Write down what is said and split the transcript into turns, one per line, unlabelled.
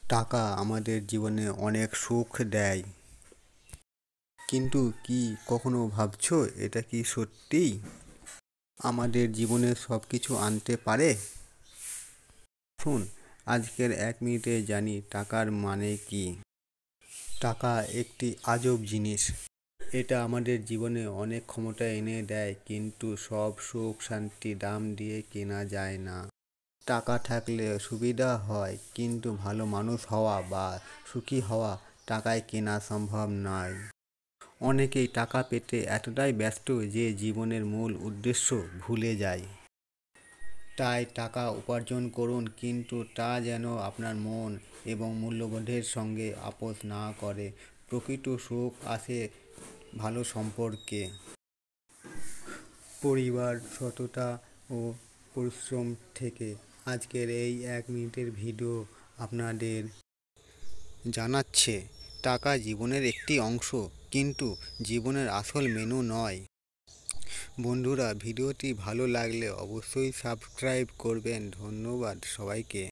টাকা আমাদের জীবনে অনেক সুখ দেয়, কিন্তু কি কখনো ভাবছো এটা কি সত্যিই আমাদের জীবনে সব কিছু আনতে পারে? শুন, আজকের 1 মিনিটে জানি টাকার মানে কি। টাকা একটি আজব জিনিস। এটা আমাদের জীবনে অনেক ক্ষমতা এনে দেয়, কিন্তু সব সুখ শান্তি দাম দিয়ে কেনা যায় না। টাকা থাকলে সুবিধা হয়, কিন্তু ভালো মানুষ হওয়া বা সুখী হওয়া টাকায় কেনা সম্ভব নয়। অনেকেই টাকা পেতে এতটাই ব্যস্ত যে জীবনের মূল উদ্দেশ্য ভুলে যায়। তাই টাকা উপার্জন করুন, কিন্তু তা যেন আপনার মন এবং মূল্যবোধের সঙ্গে আপোস না করে। প্রকৃত সুখ আসে ভালো সম্পর্কে, পরিবার, সততা ও পরিশ্রম থেকে। আজকের এই 1 মিনিটের ভিডিও আপনাদের জানাচ্ছে টাকা জীবনের একটি অংশ, কিন্তু জীবনের আসল মেনু নয়। বন্ধুরা, ভিডিওটি ভালো লাগলে অবশ্যই সাবস্ক্রাইব করবেন। ধন্যবাদ সবাইকে।